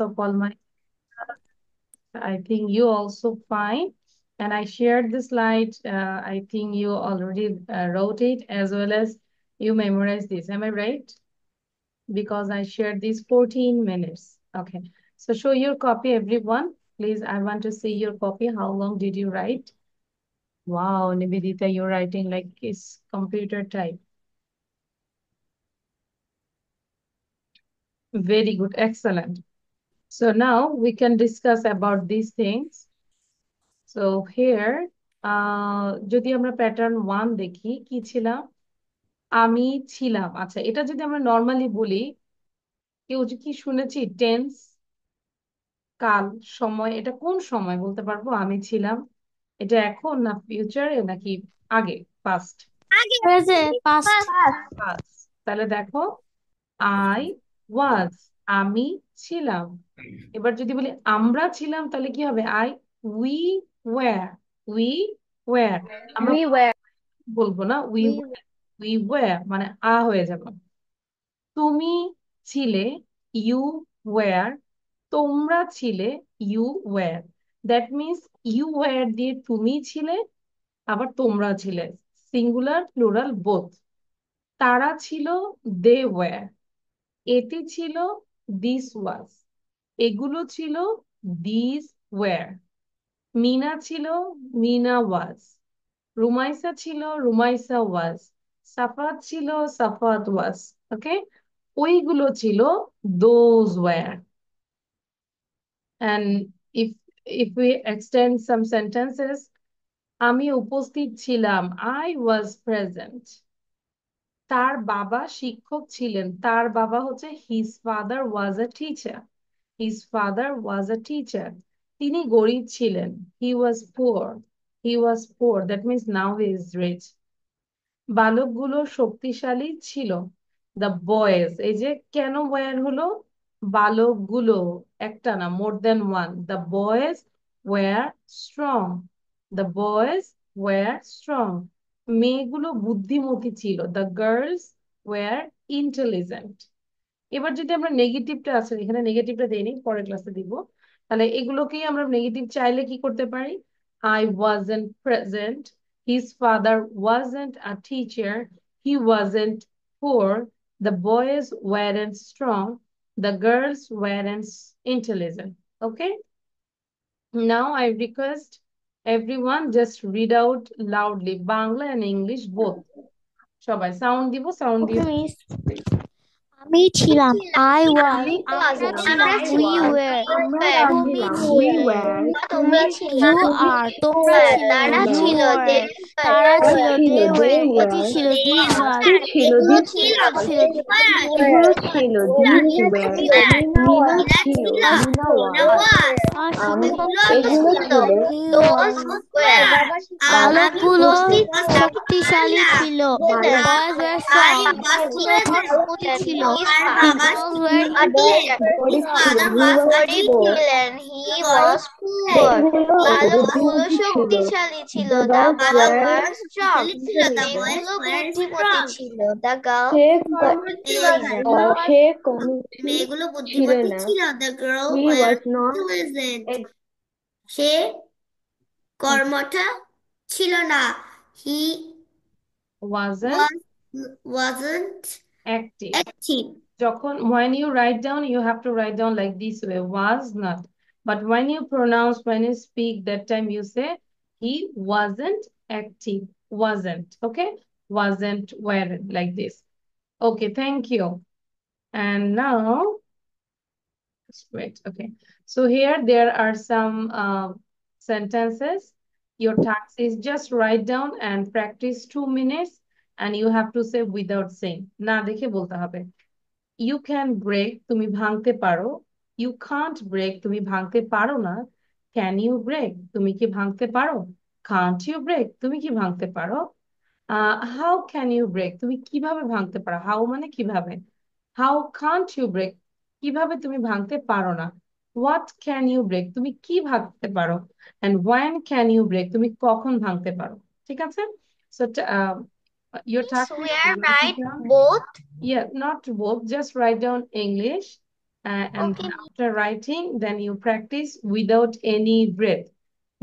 of all my, I think you also fine. And I shared the slide. I think you already wrote it as well as you memorized this. Am I right? Because I shared these 14 minutes. Okay. So show your copy, everyone. Please, I want to see your copy. How long did you write? Wow, Nivedita, you're writing like it's computer type. Very good. Excellent. So now we can discuss about these things. So here, যদি আমরা pattern 1 দেখি কি ছিলাম, আমি ছিলাম। আচ্ছা, এটা যদি আমরা নর্মালি বলি, কেউ যে কি শুনেছি টেন্স, কাল, সময়, এটা কোন সময় বলতে পারবো? আমি ছিলাম, এটা এখন না ফিউচারে নাকি আগে, পাস্ট? Present, past. পাস্ট। তাহলে দেখো, আই ওয়াজ, আমি ছিলাম। এবার যদি বলি আমরা ছিলাম, তাহলে কি হবে? We were, we were. আমরা We were. বলবো না we, We were. We were মানে হয়ে যাবে। তুমি ছিলে, ইউ ওয়্যার। তোমরা ছিলে, you were. That means you were দিয়ে তুমি ছিলে, আবার তোমরা ছিলে, সিঙ্গুলার প্লুরাল বোথ। তারা ছিল, দে ওয়্যার। এটি ছিল, দিস ওয়াজ। এগুলো ছিল, দিস ওয়্যার। মিনা ছিল, মিনা ওয়াজ। রুমাইসা ছিল, রুমাইসা ওয়াজ। সাফাত ছিল, সাফাত ওয়াজ। ওকে, ওইগুলো ছিল, those were. And if we extend some sentences, আমি উপস্থিত ছিলাম, I was present. তার বাবা শিক্ষক ছিলেন, তার বাবা হচ্ছে his father was a teacher. His father was a teacher. তিনি গরিব ছিলেন, he was poor. He was poor, that means now he is rich. বালকগুলো শক্তিশালী ছিল, দ্য বয়েজ। এই যে কেন ওয়্যার হলো? বালকগুলো, একটা না, more than one. The boys were strong, the boys were strong. মেয়েগুলো বুদ্ধিমতী ছিল, দ্য গার্লস ওয়্যার ইন্টেলিজেন্ট। এবার যদি আমরা নেগেটিভটা আছে, এখানে নেগেটিভটা দেইনি, পরের ক্লাসে দিব। তাহলে এগুলোকেই আমরা নেগেটিভ চাইলে কি করতে পারি? I wasn't present. His father wasn't a teacher. He wasn't poor. The boys weren't strong. The girls weren't intelligent. Okay? Now I request everyone just read out loudly, Bangla and English both. সবাই sound দিব, sound দিয়ে Okay, miss. আমি ছিলাম, I was. আমি আমরা ছিলাম, ছিলাম, we were. আমরা তুমি ছিলাম, we ছিলে, were, তুমি ছিল, you are. তোমরা ছিলে, তারা you ছিল, were. তারা ছিল, ছিল, they they were. এটি were, ছিল, this was. এটি ছিল, এগুলো this ছিল, was, ছিল, এগুলো ছিল, these were, মিনা ছিল, was. মিনা was, আমি, এগুলো ছিল, He those was. were, বালকগুলো বালকগুলো শক্তিশালী ছিল, boys were strong. মেয়েগুলো বুদ্ধিমতী ছিল, girls were intelligent. গরিব ছিল, he was poor, মেয়েগুলো বুদ্ধিমতী ছিল, the girls were intelligent, সে সে কর্মঠী ছিল না, he was not সে কর্মঠা ছিল না, he wasn't wasn't active. active. যখন when you write down, you have to write down like this way, was not. But when you pronounce, when you speak, that time you say he wasn't active, wasn't. Okay, wasn't, weren't, like this. Okay, thank you. And now, just wait. Okay, so here there are some sentences. Your task is just write down and practice 2 minutes, and you have to say without saying, না দেখে বলতে হবে। You can break, তুমি ভাঙতে পারো। You can't break, তুমি ভাঙতে পারো না। Can you break, তুমি কি ভাঙতে পারো? Can't you break, তুমি কি ভাঙতে পারো? How can you break, তুমি কিভাবে ভাঙতে পারো? How মানে কিভাবে। How can't you break, কিভাবে তুমি ভাঙতে পারো না। What can you break, তুমি কি ভাঙতে পারো। And when can you break, তুমি কখন ভাঙতে পারো। ঠিক আছে? So your task is to write it down. both. Yeah, not both, just write down English and then after writing, then you practice without any breath.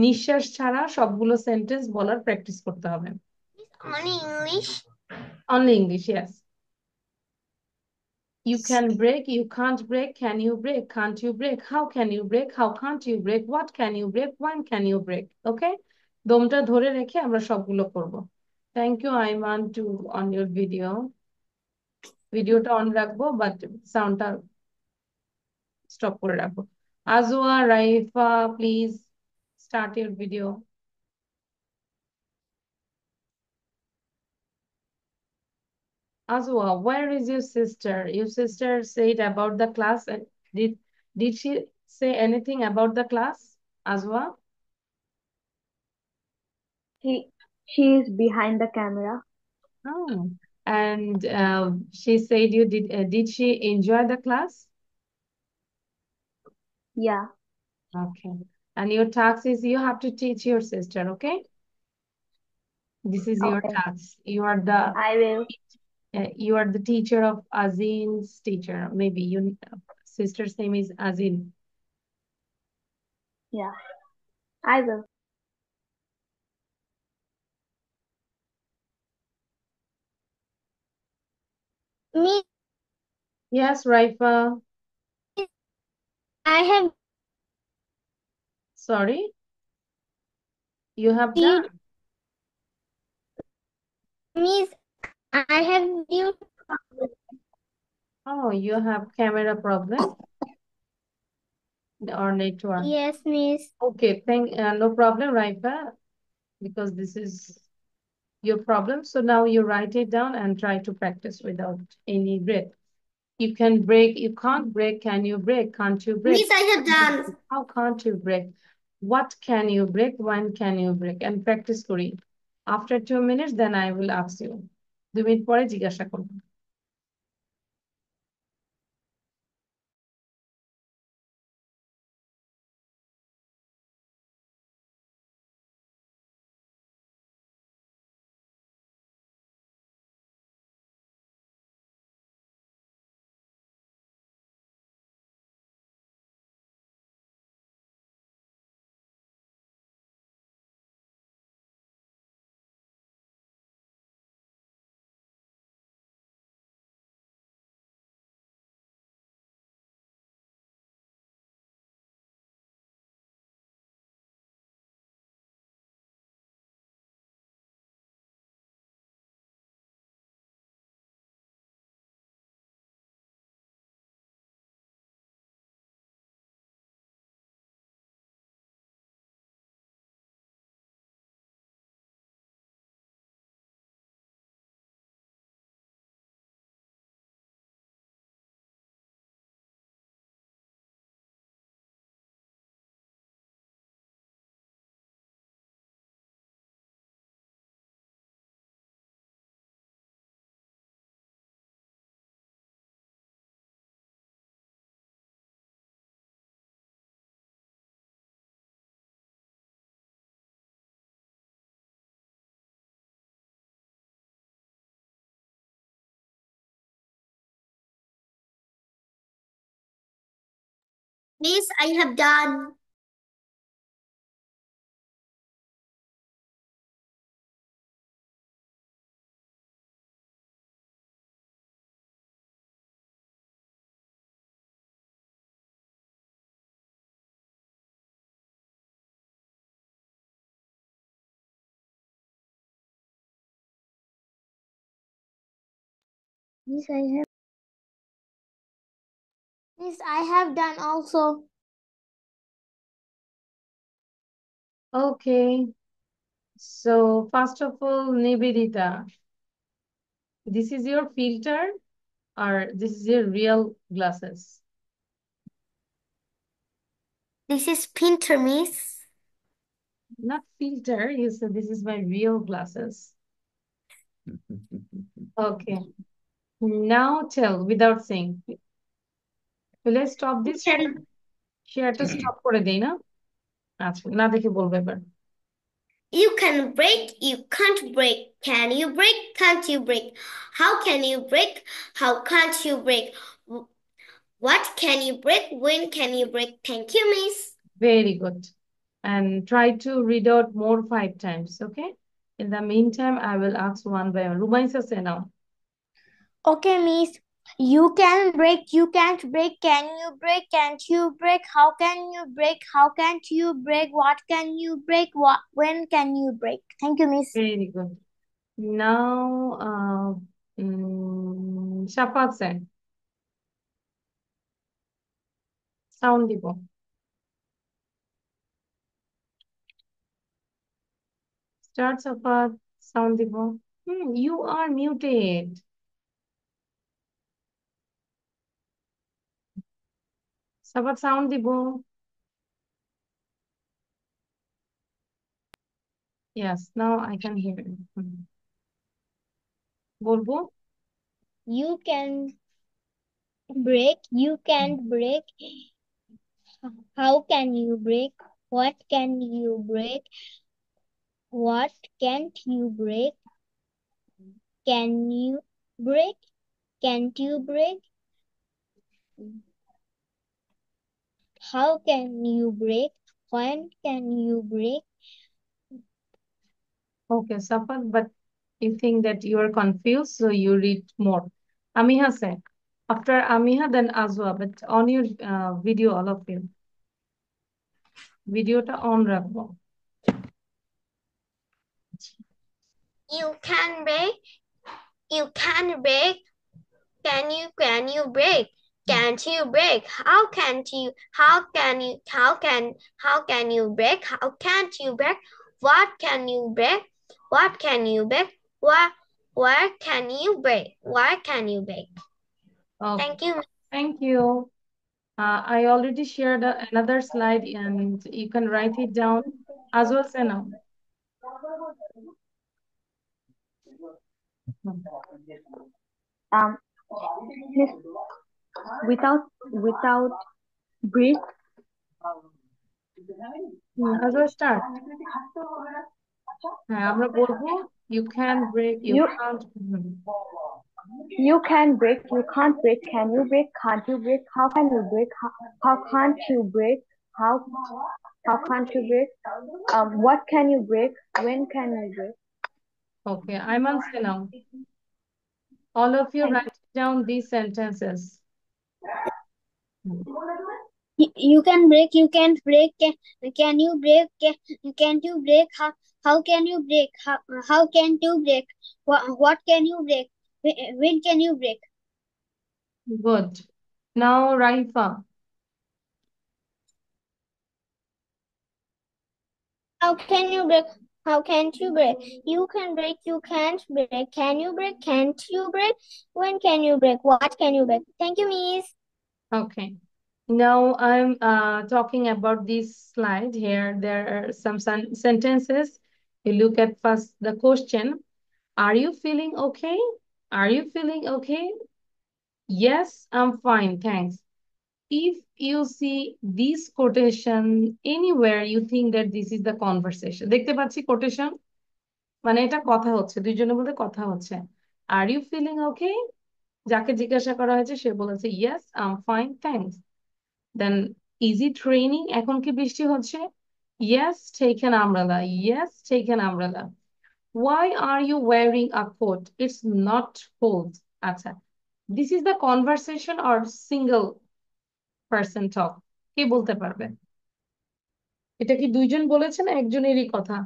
নিঃশ্বাস ছাড়া সবগুলো sentence বলার প্র্যাকটিস করতে হবে। Only English? Only English, yes. You can break, you can't break, can you break, can't you break, how can you break, how can't you break, what can you break, when can you break, okay? দমটা ধরে রেখে আমরা সবগুলো করব। Thank you, Ayman, to on your video. ভিডিওটা on রাখবো, but সাউন্ডটা stop করে রাখবো। Ajwa, Raifa, please start your video. Azwa, where is your sister? Your sister said about the class. Did she say anything about the class, Azwa? She is behind the camera. Oh, and she said you did she enjoy the class? Yeah. Okay. And your task is you have to teach your sister, okay? This is your Okay. task. You are the I will. You are the teacher of Azin's teacher. Maybe your sister's name is Azin. Yeah. I will. Miss, Yes, Raifa. I have Sorry. You have did done. Miss, I have due Oh, you have camera problem or network. yes, Miss. Okay, no problem, Raifa, because this is your problem. So now you write it down and try to practice without any breath. You can break, you can't break, can you break, can't you break? Miss, I have done. How can't you break? What can you break? When can you break? And practice kori. After 2 minutes, then I will ask you. 2 minute পরে জিজ্ঞাসা করব। Miss, I have done. Miss, I have done also. Okay. So first of all, Nivedita, this is your filter or this is your real glasses? This is Pinter, Miss. Not filter, you said this is my real glasses. Okay. Now tell without saying. Will I stop this share? Shareটা stop করে দেই না? আচ্ছা, না দেখে বলবো এবার। You can break, you can't break. Can you break, can't you break? How can you break, how can't you break? What can you break? When can you break? Thank you, Miss. Very good. And try to read out more 5 times, okay? In the meantime, I will ask one by one. Rumaisa, say now. Okay, Miss. You can break, you can't break, can you break, can't you break, how can you break, how can't you break, what can you break, when can you break? Thank you, Miss. Very good. Now, Shafat said, sound দিব। Start Shafat, sound দিব। You are muted. Shafat, sound দিব। Yes, now I can hear you. বলবো? You can break, you can't break, how can you break, what can you break, what can't you break, can you break, can't you break, how can you break, when can you break? Okay, Shafat, but you think that you are confused, so you read more. Amiha said, after Amiha, then Azwa, but on your video, all of you. ভিডিওটা on রাখবো। You can break, you can break, can you break, can't you break, how can't you, how can you break, how can't you break, what can you break, what can you break, where can you break, where can you break? Okay. Thank you. Thank you. I already shared another slide and you can write it down as well, Sena. Miss, without breathe. As well, start. আমরা বলবো you can break, you can't. You can break, you can't break, can you break, can't you break, how can you break, how can't you break, how can't you break, what can you break, when can you break? Okay, Ayman, say now. All of you write down these sentences. You can break, you can't break, can you break, can't you break, how can you break, how can't you break, what can you break, when can you break? Good. Now, Raifa. How can you break, how can't you break? You can break, you can't break, can you break, can't you break, when can you break, what can you break? Thank you, Miss. Okay. Now I'm talking about this slide here. There are some sentences. You look at first the question. Are you feeling okay? Are you feeling okay? Yes, I'm fine, thanks. If you see this quotation anywhere, you think that this is the conversation. দেখতে পাচ্ছি quotation? মানে এটা কথা হচ্ছে, দুইজনের মধ্যে কথা হচ্ছে। Are you feeling okay? যাকে জিজ্ঞাসা করা হয়েছে সে বলেছে yes, I'm fine, thanks. Then is it raining? এখন কি বৃষ্টি হচ্ছে? Yes, take an umbrella. Yes, take an umbrella. Why are you wearing a coat? It's not cold. আচ্ছা, this is the conversation or single person talk? কে বলতে পারবে? এটা কি দুইজন বলেছে না একজনেরই কথা?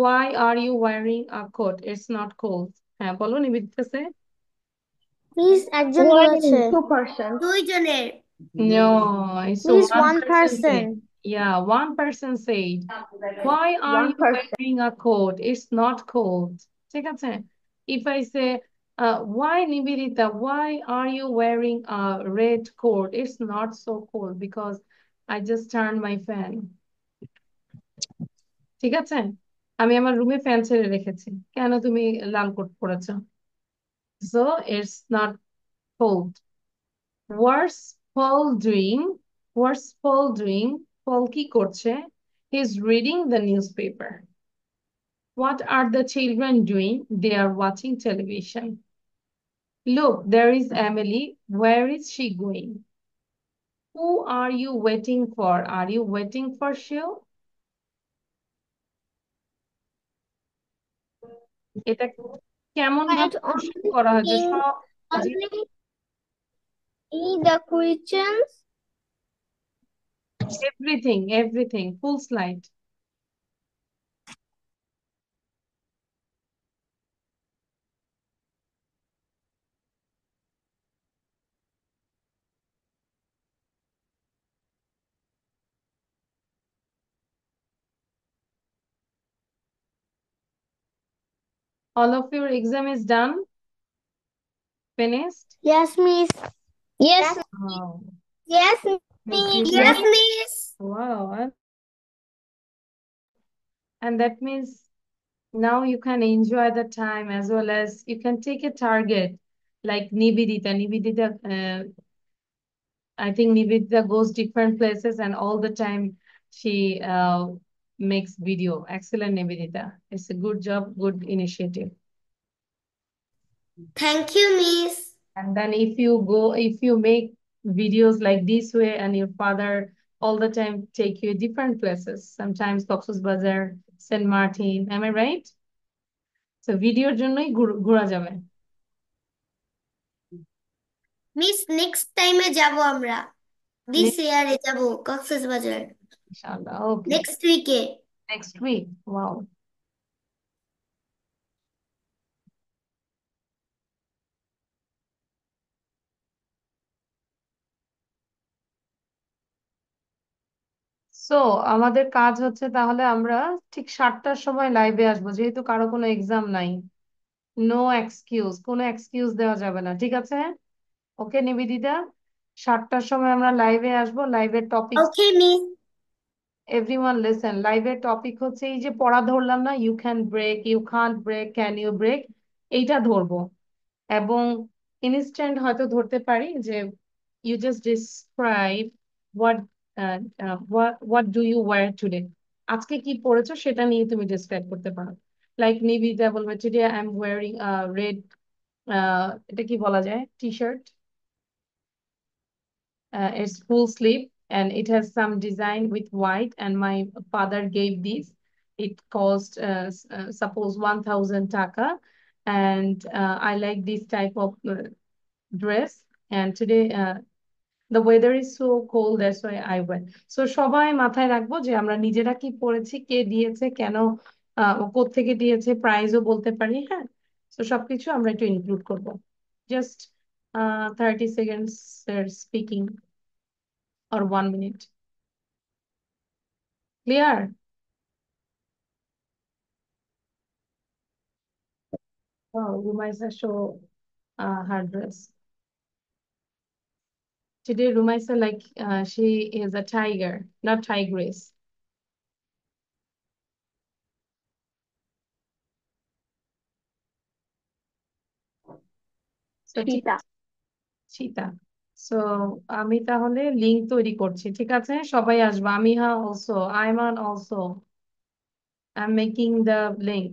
Why are you wearing a coat? It's not cold. হ্যাঁ বলো, নিবেদিতা। Miss, একজন One, বলেছে। two persons. দুইজনের। No, it's Miss, one one person said. person. Yeah, one person said, why are One you person. wearing a coat? It's not cold. ঠিক আছে? If I say, why Nivedita, why are you wearing a red coat? It's not so cold because I just turned my fan. ঠিক আছে? আমি আমার রুমে fan ছেড়ে রেখেছি। কেন তুমি লাল coat পরেছো? So it's not cold. What's Paul doing? What's Paul doing? Paul কি করছে? He's reading the newspaper. What are the children doing? They are watching television. Look, there is Emily. Where is she going? Who are you waiting for? Are you waiting for Shiv? এটা কেমন ভাবে But প্রশ্ন করা হয়েছে সব জি only in the questions. everything full slide. All of your exam is done, finished. Yes, miss. Yes, Oh, yes, Miss miss. Yes, Vidya. miss. Wow, and that means now you can enjoy the time as well as you can take a target like Nivedita. I think Nivedita goes different places and all the time she makes video. Excellent, Nivedita. It's a good job, good initiative. Thank you, miss. And then if you make videos like this way and your father all the time take you different places, sometimes Cox's Bazar, St. Martin, am I right? So ভিডিওর জন্যই ঘোরা যাবে miss next টাইমে যাব আমরা this ইয়ারে যাব কক্সবাজার ইনশাআল্লাহ ওকে নেক্সট উইকে নেক্সট উইক ওয়াও সো আমাদের কাজ হচ্ছে তাহলে আমরা ঠিক 7টার সময় লাইভে আসবো যেহেতু কারো কোনো এক্সাম নাই নো এক্সকিউজ কোনো এক্সকিউজ দেওয়া যাবে না ঠিক আছে ওকে নিবেদিতা 7টার সময় আমরা লাইভে আসবো লাইভের topic okay miss everyone listen লাইভের টপিক হচ্ছে এই যে পড়া ধরলাম না you can break you can't break can you break এইটা ধরবো এবং ইনস্ট্যান্ট হয়তো ধরতে পারি যে you just describe what what do you were today আজকে কি পড়েছো সেটা নিয়ে তুমি ডিসক্রাইব করতে পারো লাইক নিবিদা বলবে today I am wiring red এটা কি বলা যায় T shirt it's full sleeve and it has some design with white and my father gave this it cost suppose 1000 taka and I like this type of dress and today the weather is so cold that's why I went so সবাই মাথায় রাখবো যে আমরা নিজেরা কি পড়েছি কে দিয়েছে কেন কোত্থেকে দিয়েছে প্রাইসও বলতে পারি হ্যাঁ তো সবকিছু আমরা একটু ইনক্লুড করবো just 30 seconds speaking or 1 minute. Clear? Oh, Rumaisa show her dress. Today, Rumaisa like she is a tiger, not tigress. So Cheetah. cheetah. So আমি তাহলে লিংক তৈরি করছি ঠিক আছে সবাই আসবে আমিহা also Ayman also I'm making the link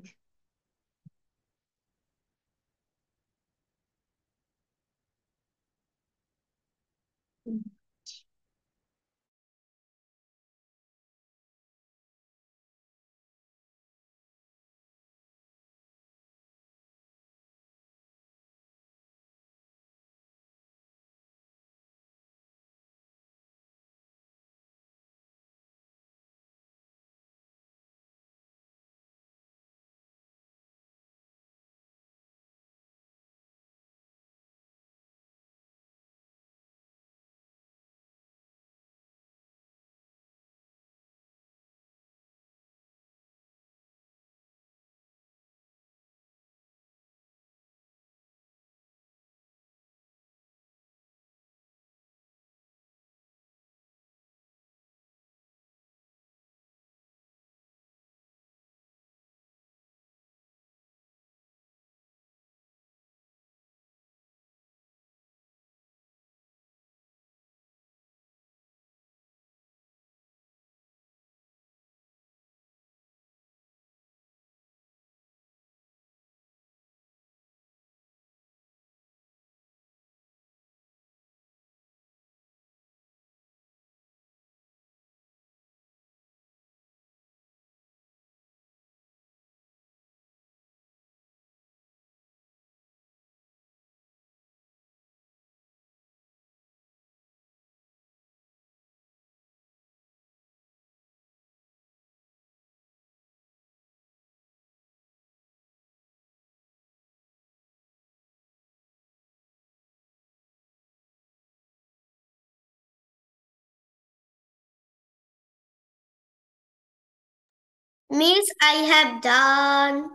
Miss, I have done.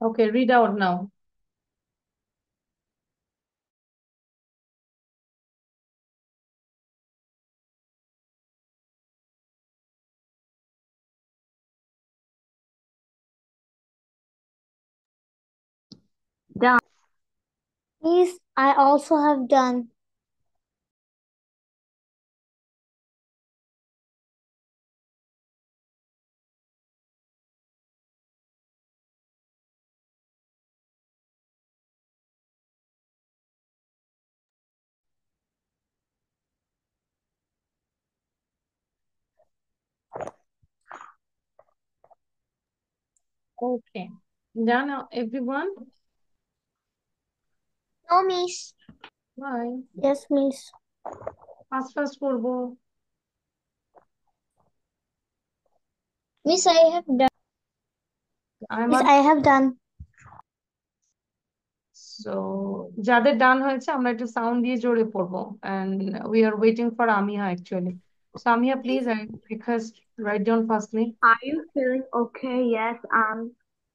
Okay, read out now. Done. Miss, I also have done. Okay. Done, everyone? No, Miss. Why? Yes, Miss. Fast করবো। Miss, I have done. I'm Miss, on. I have done. So যাদের ডান হয়েছে আমরা একটু sound দিয়ে জোরে পড়বো and we are waiting for Amiha actually. So Amiha, please, I request write down firstly. Are you feeling okay? Yes, I'm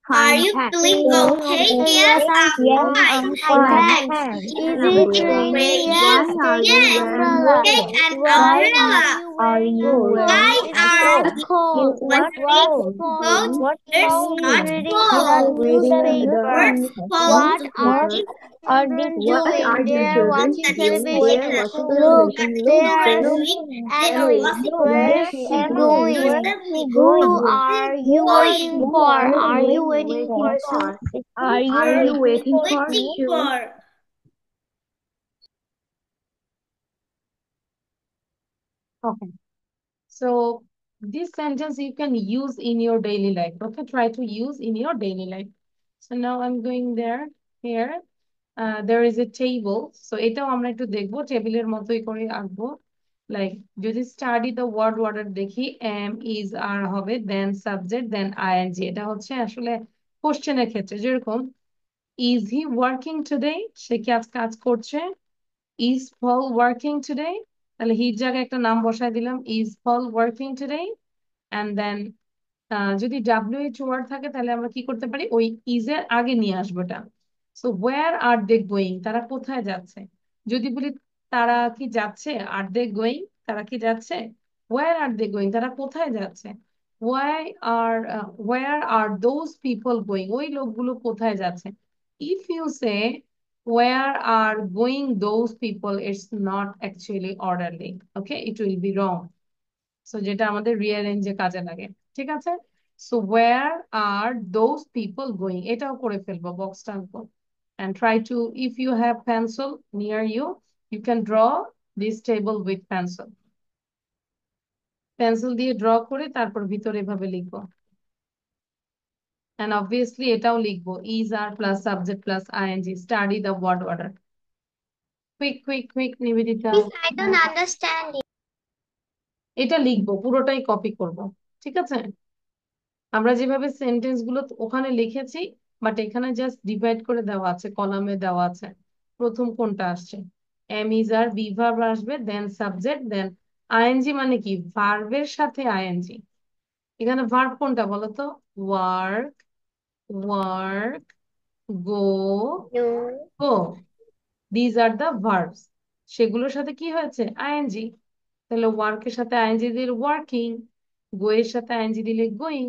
Are fine, you thanks. feeling okay? Yes, I'm fine. Thanks. Thanks. Is Number it two. raining? Great. Yes, Why are take you an Yes. wearing umbrella. Take coat? an Why umbrella. are you wearing a Why coat? It's are not you cold. wearing What coat? coat? It's He's not reading cold. the newspaper. What's cold? What are the children What doing? are the They are children watching The doing? They are television. newspaper. watching Look, The television. they children are are doing. They are angry. watching Where is Where she are the going? children Who going? are you waiting going? for? Who Are are you you waiting for waiting soup? for? Are you waiting for Waiting shoes? for. Okay. So this sentence you can use in your daily life. Okay, try to use in your daily life. So now I'm going there. Here, there is a table. So এটাও আমরা একটু দেখবো টেবিলের মতোই করে আঁকবো। Like যদি study the word order দেখি am is are হবে then subject then ing এটা হচ্ছে আসলে question এর ক্ষেত্রে যেরকম is he working today সে কি আজ কাজ করছে is Paul working today তাহলে হির জায়গায় একটা নাম বসায় দিলাম is Paul working today and then যদি WH ওয়ার্ড থাকে তাহলে আমরা কি করতে পারি ওই is এর আগে নিয়ে আসবো এটা so where are they going তারা কোথায় যাচ্ছে যদি বলি তারা কি যাচ্ছে are they going তারা কি যাচ্ছে where are they going তারা কোথায় যাচ্ছে where are those people going ওই লোকগুলো কোথায় যাচ্ছে if you say where are going those people it's not actually orderly okay it will be wrong so যেটা আমাদের রিঅ্যারেঞ্জে কাজে লাগে ঠিক আছে so where are those people going এটাও করে ফেলবো বক্সটা আঁকবো and try to if you have pencil near you you can draw this table with pencil দিয়ে ড্র করে তারপর ভিতরে এভাবে লিখবো and obviously এটাও লিখবো is are plus subject plus ing study the word order quick Nivedita Miss, I don't understand it. এটা লিখবো পুরোটাই কপি করব ঠিক আছে আমরা যেভাবে সেন্টেন্স গুলো ওখানে লিখেছি বাট এখানে জাস্ট ডিভাইড করে দেওয়া আছে কলামে দেওয়া আছে প্রথম কোনটা আসছে am is are be verb আসবে দেন সাবজেক্ট দেন আইএনজি মানে কি ভার্বের সাথে আইএনজি এখানে ভার্ব কোনটা বলো তো work work go No. Go these are the verbs সেগুলোর সাথে কি হয়েছে আইএনজি তাহলে ওয়ার্কের সাথে আইএনজি দিলে ওয়ার্কিং গো এর সাথে আইএনজি দিলে গোয়িং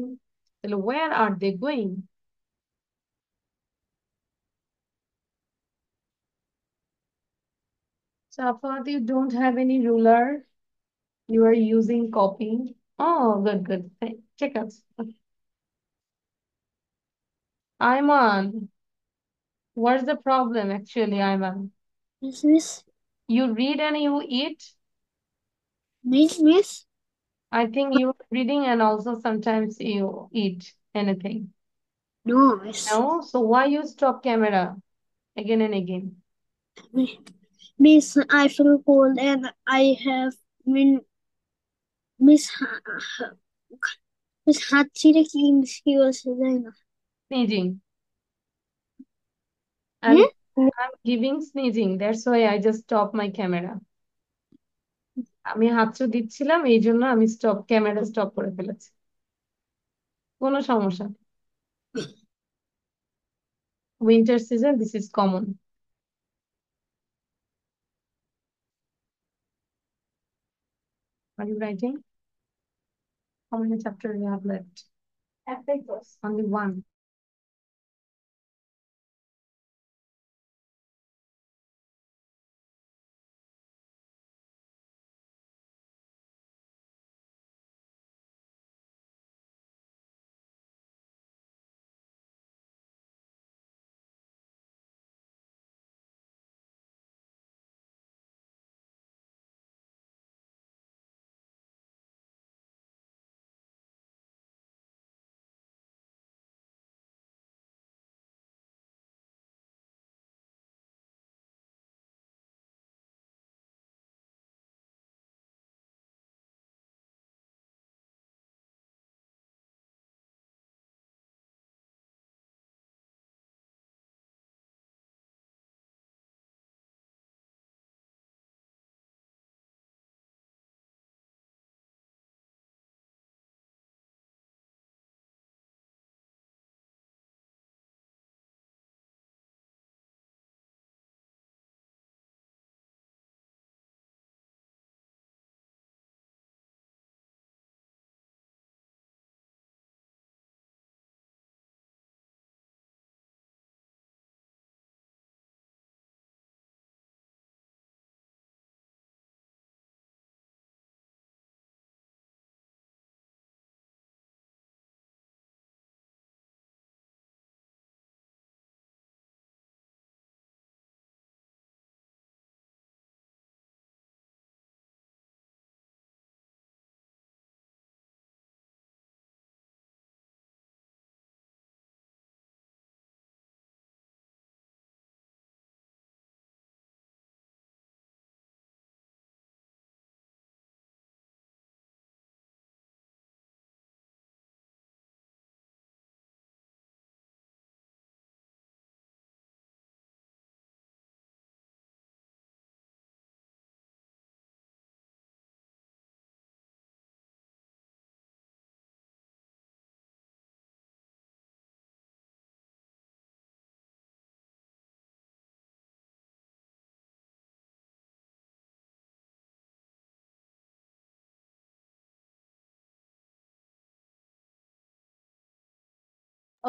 তাহলে where are they going Safad, you don't have any ruler. You are using copy. Oh, good. Check out. Ayman, what's the problem actually, Ayman? Miss. You read and you eat. Miss. I think you are reading and also sometimes you eat anything. No, Miss. No? So why you stop camera again and again? Miss, I feel cold and I have Miss Miss হাঁচিটা কি কি বলছে জানি না Sneezing. I'm giving sneezing. That's why I just stop my camera. আমি হাতচো দিচ্ছিলাম এই জন্য আমি ক্যামেরা স্টপ করে ফেলেছি কোনো সমস্যা নেই। Winter season, this is common. Are you writing? How many chapters you have left? Only one.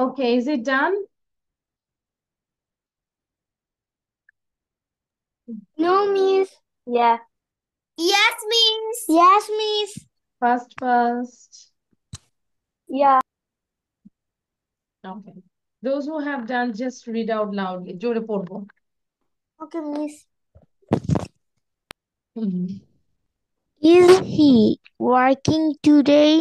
Okay, is it done? No, Miss. Yeah. Yes, Miss. Yes, Miss. First. Yeah. Okay. Those who have done, just read out loudly. জোরে পড়বো। Okay, Miss. Mhm. Is he working today?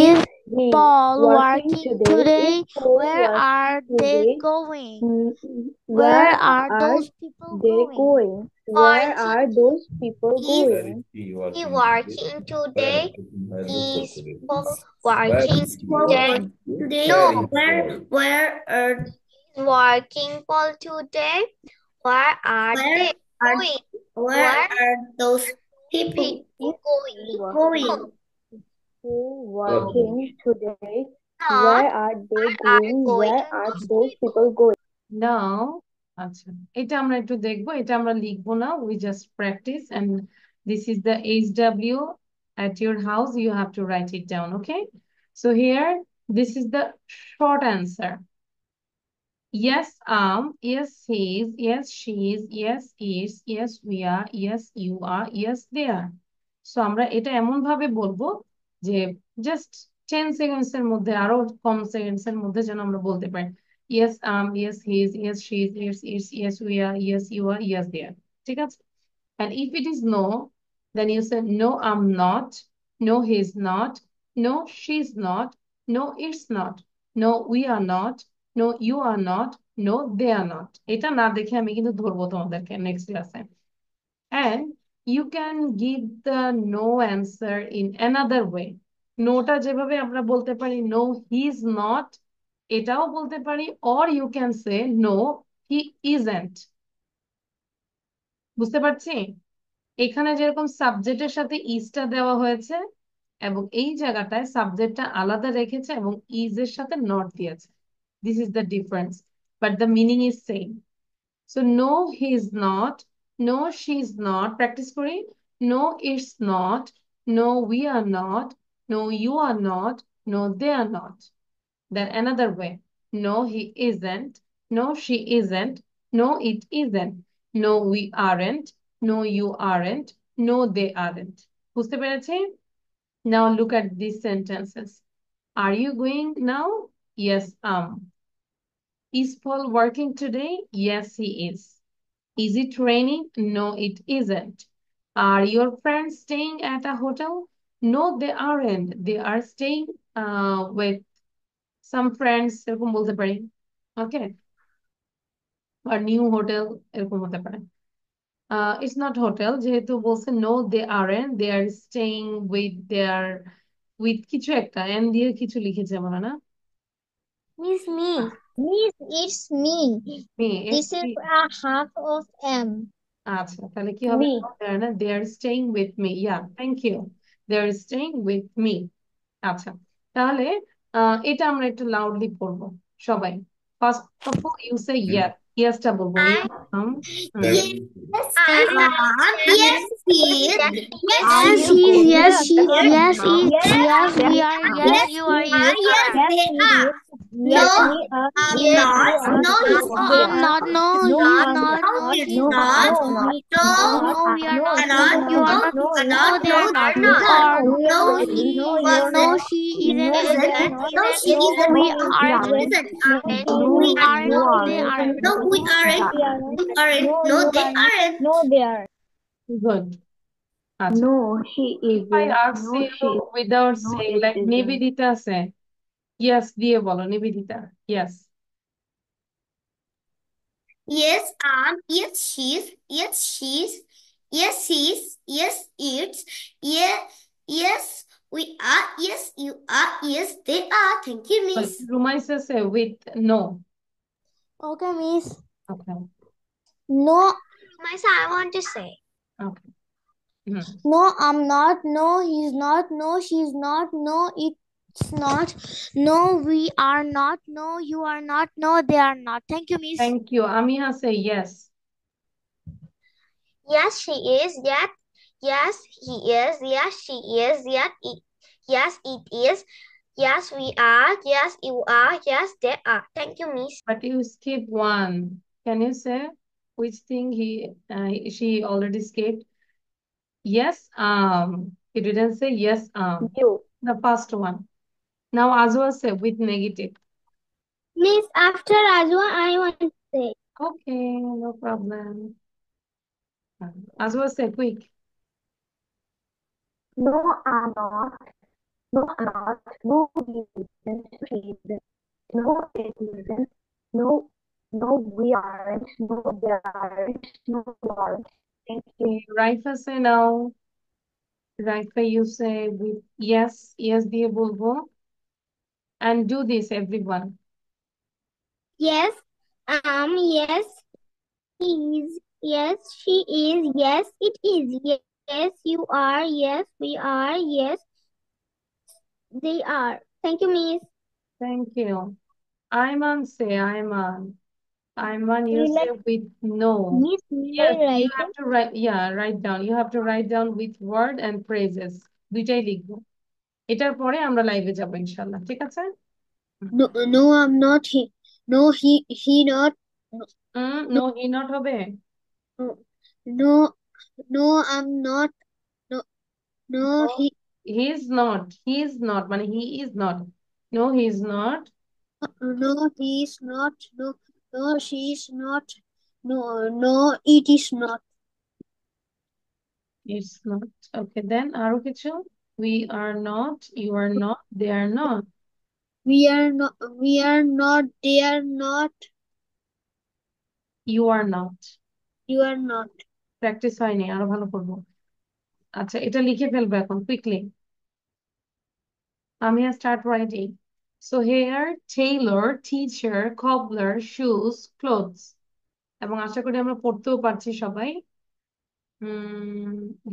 Is He Paul working working today? today? Is Paul Where are working they today? going? Where Where are are those people they going? going? Where are those people Is going? He working today? Is Paul working today? today? No. Where are Is working Paul today? Where are where they are going? where Where are those people people going? going? Who working today? Not Where are they are going? going Where are those those people? people going? Now, আচ্ছা, এটা আমরা একটু দেখবো, এটা আমরা লিখবো না, we just practice, and this is the HW at your house, you have to write it down, okay? So here, this is the short answer. Yes, yes, he is, yes, she is, yes, is, yes, we are, yes, you are, yes, they are. So আমরা এটা এমন ভাবে বলবো যে just 10 seconds এর মধ্যে, আরো কম seconds এর মধ্যে যেন আমরা বলতে পারি yes, yes, he is, yes, she is, yes, is, yes, we are, yes, you are, yes, they are. ঠিক আছে? And if it is no, then you say no, I'm not, no, he's not, no, she's not, no, it's not, no, we are not, no, you are not, no, they are not. এটা না দেখে আমি কিন্তু ধরবো তোমাদেরকে next ক্লাসে। And you can give the no answer in another way. নোটা যেভাবে আমরা বলতে পারি no, he is not, এটাও বলতে পারি, or you can say no, he isn't. বুঝতে পারছি? এখানে যেরকম সাবজেক্টের সাথে ইসটা দেওয়া হয়েছে, এবং এই জায়গাটায় সাবজেক্টটা আলাদা রেখেছে এবং ইজ এর সাথে নট দিয়েছে। This is the difference, but the meaning is same. So no he is not, no she is not, practice করি। No it's not, no we are not, no you are not, no they are not. Then another way. No, he isn't. No, she isn't. No, it isn't. No, we aren't. No, you aren't. No, they aren't. বুঝতে পেরেছি? Now look at these sentences. Are you going now? Yes, Is Paul working today? Yes, he is. Is it raining? No, it isn't. Are your friends staying at a hotel? No, they aren't. They are staying with some friends, এরকম বলতে পারি। ওকে, আর new hotel এরকম হতে পারে। It's not hotel, যেহেতু বলছে no they aren't, they are staying with their, with কিছু একটা এন দিয়ে কিছু লিখেছে মনে না। Miss, it's me. Me, This is a half of M. আচ্ছা তাহলে কি হবে? Me. না, they are staying with me. Yeah, thank you. They are staying with me. আচ্ছা, তাহলে এটা আমরা একটু লাউডলি পড়বো সবাই। First of all you say yes, ইয়েসটা বলবো। I, Yes, I, yes, he is. Yes, yes, she he, is. yes, she, Yes, yes, it, yes, yes, we are, yes, yes, you we are, are. yes, Yes, are. they are. No, I'm not. No, he's No, I'm not. No, he's not. No, No, he's she's not. not. No, No, we are are not. not. You are No, not. you are No, not. they No, are not. they're You not. are. No, No, he he, wasn't. no, she isn't. Isn't. No, she isn't. We No, aren't. isn't. And We we aren't. no, They aren't. no, we aren't. We aren't. No, they aren't. No, they are. Good. আচ্ছা, No, she if I isn't. ask No, you without no, saying, it like isn't. Nivedita আছে, yes দিয়ে বলো Nivedita. yes, Yes, yes, she's. Yes, she's. Yes, he's. Yes, it's. Yeah, yes, we are. Yes, you are. Yes, they are. Thank you, Miss. Rumaisa say with no। Okay, miss. Okay, No, Maisa, I want to say. okay. Hmm. No, I'm not. No, he's not. No, she's not. No, it's not. No, we are not. No, you are not. No, they are not. Thank you, miss. Thank you. Amiha say yes. Yes, she is. Yes, yes, he is. Yes, she is. Yes, it is. Yes, we are. Yes, you are. Yes, they are. Thank you, miss. But you skip one. Can you say which thing she already skipped? Yes, he didn't say yes, You. the first one. Now Azwa say with negative. Miss, after Azwa, I want to say. Okay, no problem. Azwa say quick. No, I'm not. No, I'm not. No, he isn't. She isn't. No, it isn't. No, no, we aren't. No, they aren't. No, we aren't. Thank you. Okay, Raifa say now. Raifa, you say with yes, yes দিয়ে বলবো. And do this, everyone. Yes, yes, he is. Yes, she is. Yes, it is. Yes, you are. Yes, we are. Yes, they are. Thank you, miss. Thank you. Ayman say Ayman. Ayman, you say with no. Miss, Yes, you have to write, yeah, write down. You have to write down with word and phrases. দুইটাই লিখবো। এটার পরে আমরা লাইভে যাবো ইনশাল্লাহ, ঠিক আছে? No, no, I'm not. No, he not. No, he not হবে। No, no, no, I'm not. No, no, No, he. he is not. He is not, মানে he is not. No, he is not. No, he is not. No, no, she is not. No, no, it is not. It's not. Okay, then আরো কিছু? We are not, you are not, they are not. We are not. We are not. They are not. You are not. You are not. Practice হয়নি, আরো ভালো করবো। আচ্ছা, এটা লিখে ফেলবো এখন কুইকলি। আমি start writing. So hair, tailor, teacher, cobbler, shoes, clothes. এবং আশা করি আমরা পড়তেও পারছি সবাই।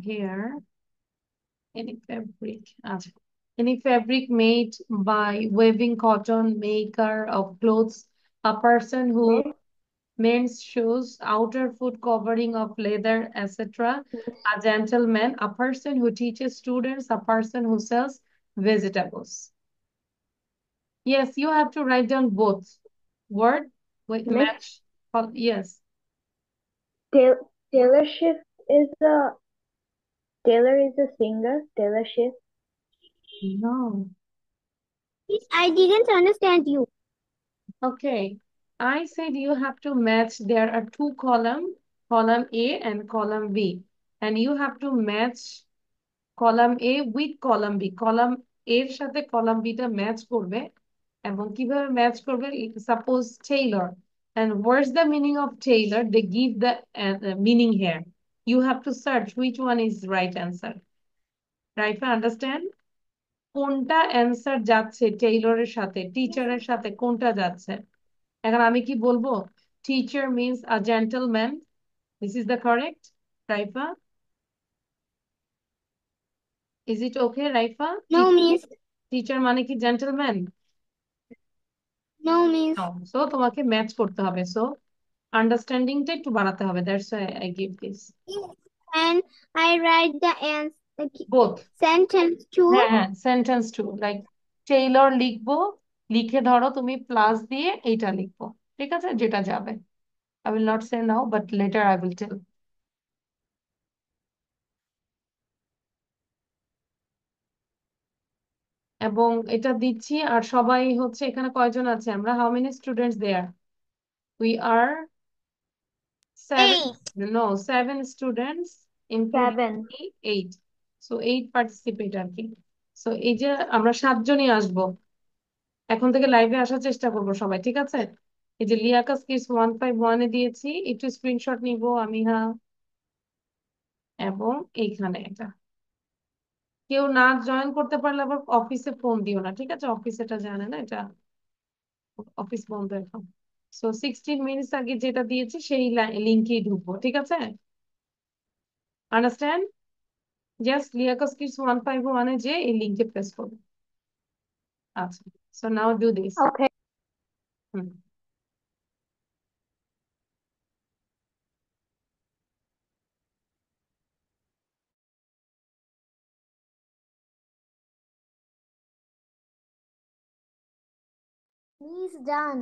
Hair, Any fabric. আচ্ছা। Any fabric made by weaving cotton, maker of clothes, a person who Miss, mends shoes, outer foot covering of leather, etc. A gentleman, a person who teaches students, a person who sells vegetables. Yes, you have to write down both. Word with Miss, match. Yes. Taylor Swift is a Taylor is a singer. Taylor Swift. No. I didn't understand you. Okay. I said you have to match. There are two column, column A and column B. And you have to match column A with column B. Column A এর সাথে column B টা match করবে। এবং কিভাবে match করবে? Suppose Taylor. And what's the meaning of Taylor? They give the meaning here. You have to search which one is right answer. Right? Understand? কোনটা answer যাচ্ছে টেইলরের সাথে, টিচারের সাথে কোনটা যাচ্ছে? এখন আমি কি বলবো? Teacher means a gentleman. This is the correct, Raifa? Is it okay, Raifa? No, miss. Teacher মানে কি জেন্টলম্যান? No, miss. সো তোমাকে ম্যাচ করতে হবে, সো আন্ডারস্ট্যান্ডিংটা একটু বাড়াতে হবে, that's why I give this. And I write the both. sentence too. হ্যাঁ হ্যাঁ, সেন্টেন্স টু, লাইক টেইলর লিখবো, লিখে ধরো তুমি প্লাস দিয়ে এইটা লিখবো, ঠিক আছে, যেটা যাবে। I will not say now, but later I will tell. এবং এটা দিচ্ছি, আর সবাই হচ্ছে এখানে কয়জন আছে আমরা? How many students there? We are 7, 8. no, 7 students including 7. me, 8. So 8 participate আর কি। So এই যে আমরা 7জনই আসবো, এখন থেকে লাইভে আসার চেষ্টা করব সবাই, ঠিক আছে? এই যে লিয়াকাস কিডস 151 এ দিয়েছি, একটু স্ক্রিনশট নিব আমি, হ্যাঁ। এবং এইখানে এটা কেউ না জয়েন করতে পারলে আবার অফিসে ফোন দিও না, ঠিক আছে? অফিস এটা জানে না, এটা অফিস বন্ধ এখন। সো 16 মিনিটস আগে যেটা দিয়েছি সেই লিঙ্কেই ঢুকবো, ঠিক আছে? আন্ডারস্ট্যান্ড? জাস্ট লিয়াকাস কিডস 151 এ যে এই লিঙ্কে প্রেস করবো। আচ্ছা, so now do this. Okay. Hmm. Miss done.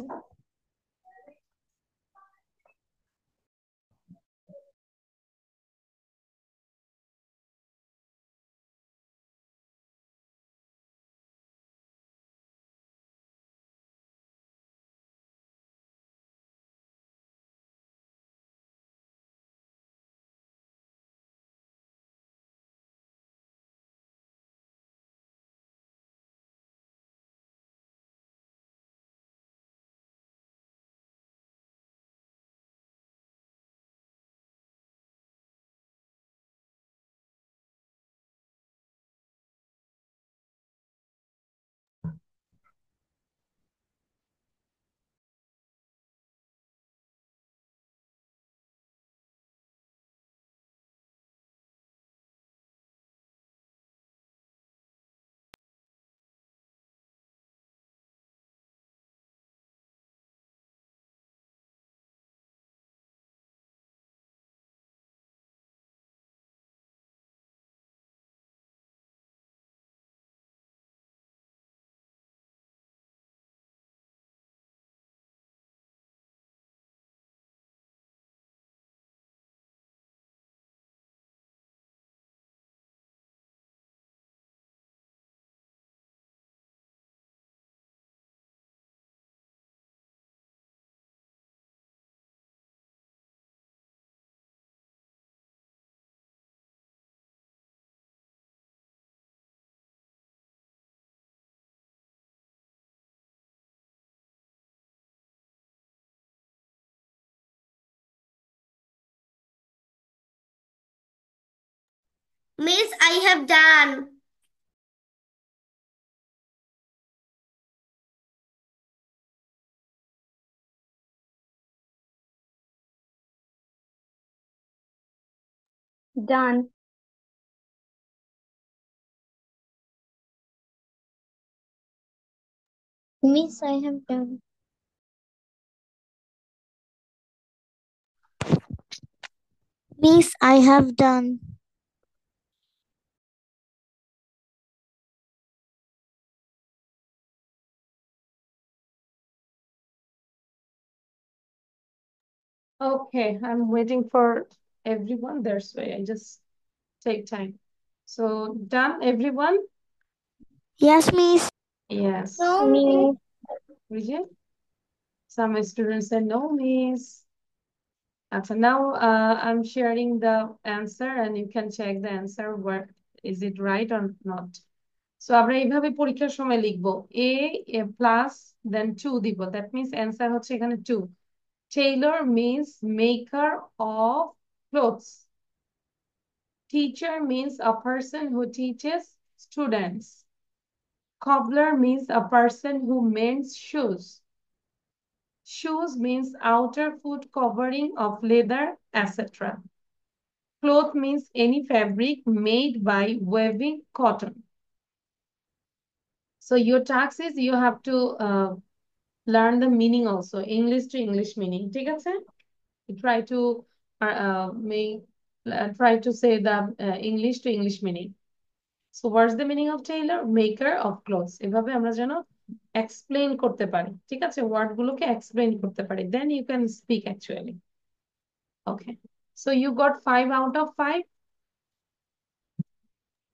Miss, I have done. Done. Miss, I have done. Miss, I have done. Okay, I'm waiting for everyone. That's why I just take time. So done, everyone? Yes, Miss. Yes. No, Me. Vijay? Some students said no, miss. So now I'm sharing the answer and you can check the answer. What is it right or not? So আমরা এইভাবে পরীক্ষার সময় লিখবো a plus then 2 দিব, that means answer হচ্ছে এখানে 2. Tailor means maker of clothes. Teacher means a person who teaches students. Cobbler means a person who mends shoes. Shoes means outer foot covering of leather, etc. Cloth means any fabric made by weaving cotton. So your task is you have to learn the meaning also, English to English meaning. ঠিক আছে? Try to make try to say the English to English meaning. So what's the meaning of tailor? Maker of clothes. এভাবে আমরা যেন explain করতে পারি। ঠিক আছে? Word গুলোকে explain করতে পারি। Then you can speak actually. Okay. So you got 5 out of 5?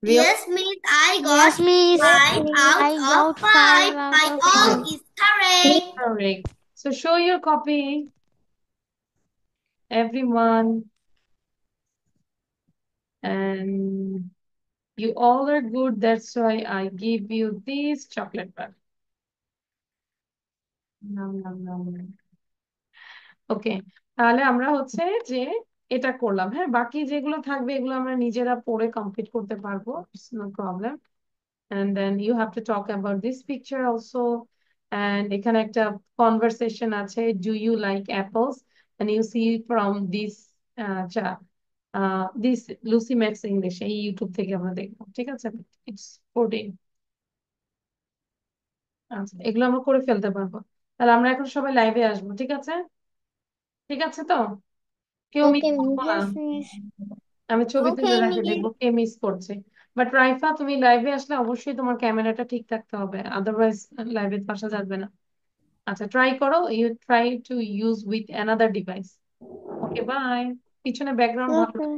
Real? Yes, Miss, I got Yes, Miss. 5 out I of got 5. 5 out My of all 5. is correct. Correct. So show your copy, everyone. And you all are good. That's why I give you this chocolate bar. Nom, nom, nom, nom. ওকে, তাহলে আমরা হচ্ছে যে এটা করলাম। হ্যাঁ, বাকি যেগুলো থাকবে এগুলো আমরা নিজেরা পড়ে কমপ্লিট করতে পারবো, it's no problem. And then you have to talk about this picture also. And এখানে একটা conversation আছে, do you like apples? And you see from this this Lucy Max English এই ইউটিউব থেকে আমরা দেখবো। ঠিক আছে, ইটস 14। আচ্ছা, এগুলো আমরা করে ফেলতে পারবো। তাহলে আমরা এখন সবাই লাইভে আসবো। ঠিক আছে? ঠিক আছে তো? কেউ মিস Okay, করবো না। Miss. Yes, Miss. আমি ছবি তুলে Okay, রাখি, Miss. দেখবো কে মিস করছে। বাট রাইফা, তুমি লাইভে আসলে অবশ্যই তোমার ক্যামেরাটা ঠিক থাকতে হবে, আদারওয়াইজ লাইভে আসা যাবে না। আচ্ছা, ট্রাই করো, you try to use with another device. Okay, bye. পিছনে ব্যাকগ্রাউন্ড ভালো। Okay.